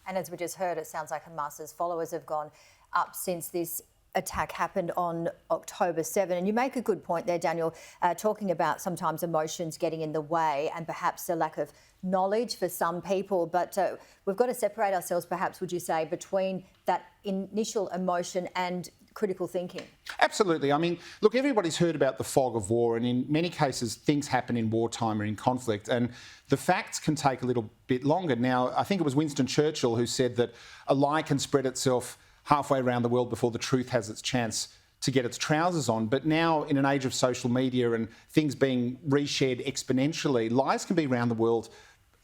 And as we just heard, it sounds like Hamas's followers have gone up since this attack happened on October 7. And you make a good point there, Daniel, talking about sometimes emotions getting in the way and perhaps the lack of knowledge for some people. But we've got to separate ourselves, perhaps, would you say, between that initial emotion and critical thinking? Absolutely. I mean, look, everybody's heard about the fog of war, and in many cases things happen in wartime or in conflict, and the facts can take a little bit longer. Now, I think it was Winston Churchill who said that a lie can spread itself halfway around the world before the truth has its chance to get its trousers on. But now, in an age of social media and things being reshared exponentially, lies can be around the world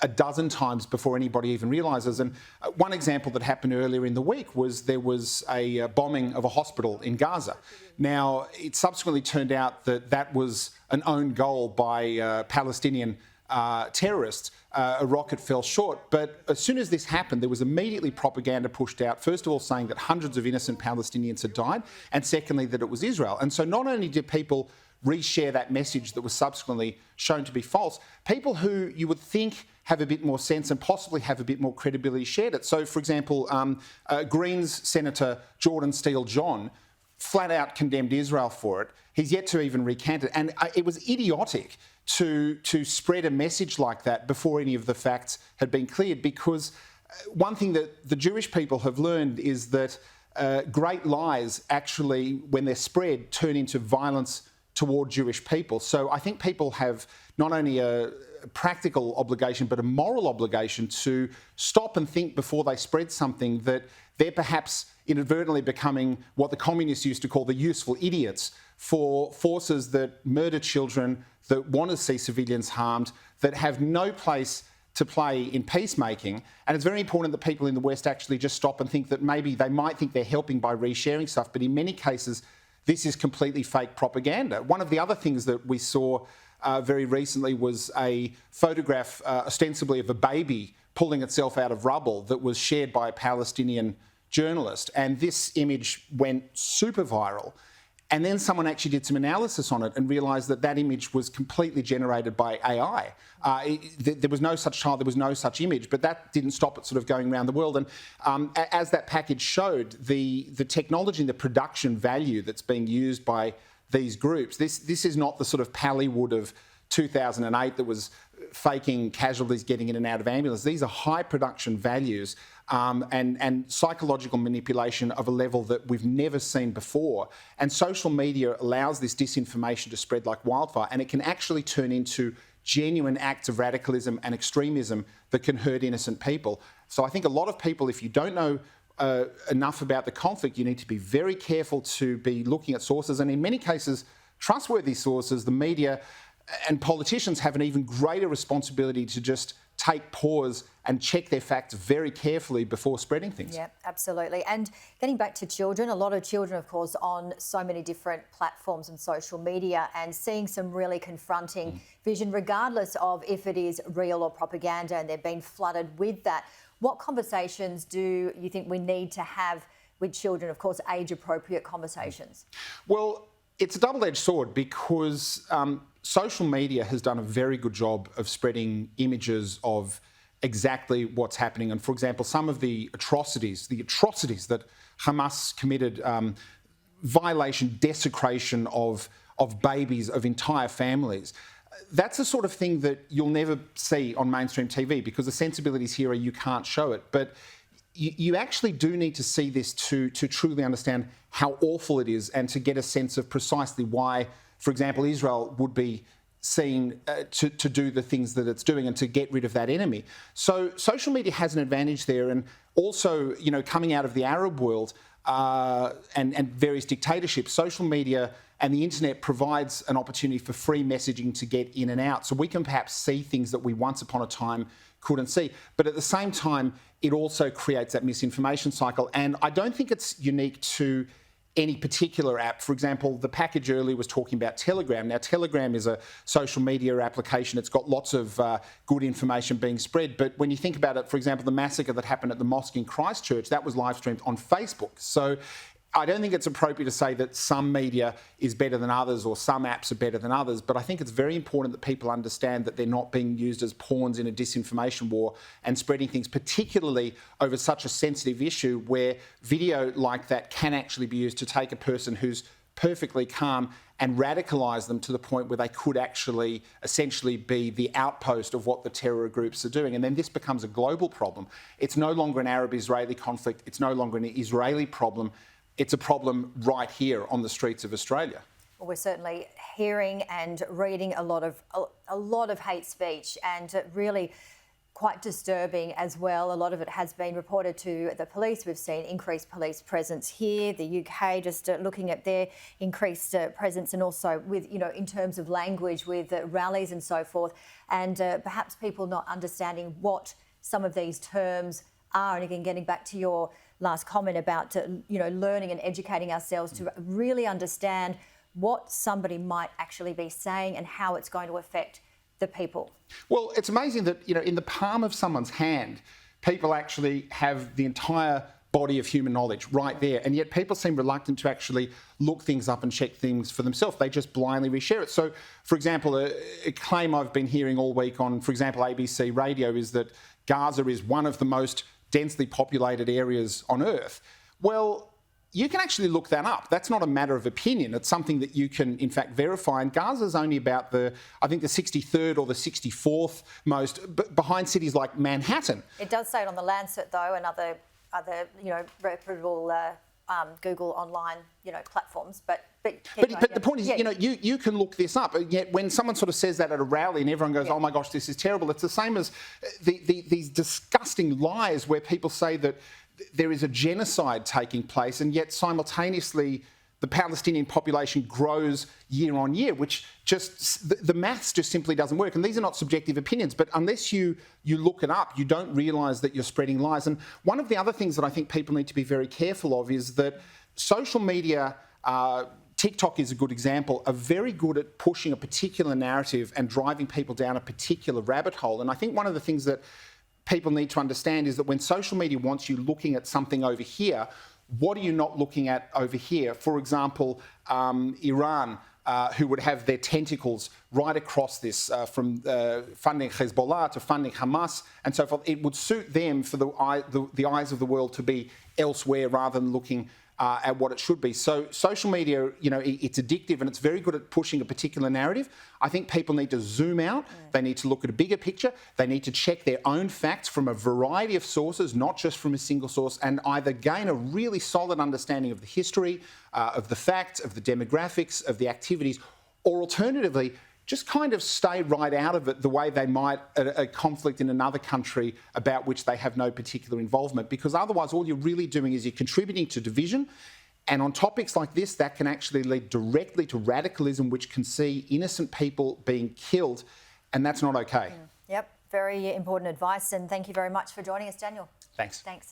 a dozen times before anybody even realises. And one example that happened earlier in the week was there was a bombing of a hospital in Gaza. Now, it subsequently turned out that that was an own goal by Palestinian terrorists. A rocket fell short. But as soon as this happened, there was immediately propaganda pushed out, first of all saying that hundreds of innocent Palestinians had died, and secondly that it was Israel. And so not only did people reshare that message that was subsequently shown to be false, people who you would think have a bit more sense and possibly have a bit more credibility shared it. So, for example, Greens Senator Jordan Steele-John flat out condemned Israel for it. He's yet to even recant it. And it was idiotic to spread a message like that before any of the facts had been cleared, because one thing that the Jewish people have learned is that great lies actually, when they're spread, turn into violence toward Jewish people. So I think people have not only a practical obligation but a moral obligation to stop and think before they spread something that they're perhaps inadvertently becoming what the communists used to call the useful idiots for forces that murder children, that want to see civilians harmed, that have no place to play in peacemaking. And it's very important that people in the West actually just stop and think that maybe they might think they're helping by resharing stuff, but in many cases this is completely fake propaganda. One of the other things that we saw very recently was a photograph ostensibly of a baby pulling itself out of rubble that was shared by a Palestinian journalist. And this image went super viral. And then someone actually did some analysis on it and realised that that image was completely generated by AI. There was no such child, there was no such image, but that didn't stop it sort of going around the world. And as that package showed, the technology and the production value that's being used by these groups, this is not the sort of Pallywood of 2008 that was faking casualties getting in and out of ambulances. These are high production values and psychological manipulation of a level that we've never seen before. And social media allows this disinformation to spread like wildfire, and it can actually turn into genuine acts of radicalism and extremism that can hurt innocent people. So I think a lot of people, if you don't know enough about the conflict, you need to be very careful to be looking at sources, and in many cases, trustworthy sources. The media and politicians have an even greater responsibility to just take pause and check their facts very carefully before spreading things. Yeah, absolutely. And getting back to children, a lot of children, of course, on so many different platforms and social media, and seeing some really confronting vision, regardless of if it is real or propaganda, and they've been flooded with that. What conversations do you think we need to have with children, of course, age-appropriate conversations? Well, it's a double-edged sword, because social media has done a very good job of spreading images of exactly what's happening. And for example, some of the atrocities that Hamas committed, violation, desecration of babies, of entire families, that's the sort of thing that you'll never see on mainstream TV, because the sensibilities here are you can't show it. But you actually do need to see this to truly understand how awful it is, and to get a sense of precisely why, for example, Israel would be seen to do the things that it's doing and to get rid of that enemy. So social media has an advantage there. And also, you know, coming out of the Arab world and various dictatorships, social media and the internet provides an opportunity for free messaging to get in and out. So we can perhaps see things that we once upon a time couldn't see. But at the same time, it also creates that misinformation cycle. And I don't think it's unique to any particular app. For example, the package earlier was talking about Telegram. Now, Telegram is a social media application. It's got lots of good information being spread. But when you think about it, for example, the massacre that happened at the mosque in Christchurch, that was live streamed on Facebook. So I don't think it's appropriate to say that some media is better than others or some apps are better than others, but I think it's very important that people understand that they're not being used as pawns in a disinformation war and spreading things, particularly over such a sensitive issue where video like that can actually be used to take a person who's perfectly calm and radicalise them to the point where they could actually essentially be the outpost of what the terror groups are doing. And then this becomes a global problem. It's no longer an Arab-Israeli conflict. It's no longer an Israeli problem. It's a problem right here on the streets of Australia. Well, we're certainly hearing and reading a lot of hate speech, and really quite disturbing as well. A lot of it has been reported to the police. We've seen increased police presence here. The UK just looking at their increased presence, and also with, in terms of language with rallies and so forth, and perhaps people not understanding what some of these terms are. And again, getting back to your last comment about, learning and educating ourselves to really understand what somebody might actually be saying and how it's going to affect the people. Well, it's amazing that, in the palm of someone's hand, people actually have the entire body of human knowledge right there. And yet people seem reluctant to actually look things up and check things for themselves. They just blindly reshare it. So, for example, a claim I've been hearing all week on, for example, ABC radio is that Gaza is one of the most densely populated areas on Earth. Well, you can actually look that up. That's not a matter of opinion. It's something that you can, in fact, verify. And Gaza's only about the 63rd or the 64th most, behind cities like Manhattan. It does say it on the Lancet, though, and other reputable Google online, platforms. But the point is, you can look this up. And yet when someone sort of says that at a rally and everyone goes, oh my gosh, this is terrible, it's the same as these disgusting lies where people say that there is a genocide taking place, and yet simultaneously the Palestinian population grows year on year, which just, the maths just simply doesn't work. And these are not subjective opinions, but unless you look it up, you don't realise that you're spreading lies. And one of the other things that I think people need to be very careful of is that social media, TikTok is a good example, are very good at pushing a particular narrative and driving people down a particular rabbit hole. And I think one of the things that people need to understand is that when social media wants you looking at something over here, what are you not looking at over here? For example, Iran, who would have their tentacles right across this, from funding Hezbollah to funding Hamas and so forth. It would suit them for the eyes of the world to be elsewhere rather than looking at what it should be. So social media, it's addictive and it's very good at pushing a particular narrative. I think people need to zoom out. They need to look at a bigger picture. They need to check their own facts from a variety of sources, not just from a single source, and either gain a really solid understanding of the history, of the facts, of the demographics, of the activities, or alternatively, just kind of stay right out of it the way they might a conflict in another country about which they have no particular involvement, because otherwise all you're really doing is you're contributing to division. And on topics like this, that can actually lead directly to radicalism, which can see innocent people being killed, and that's not okay. Yep, very important advice, and thank you very much for joining us, Daniel. Thanks. Thanks.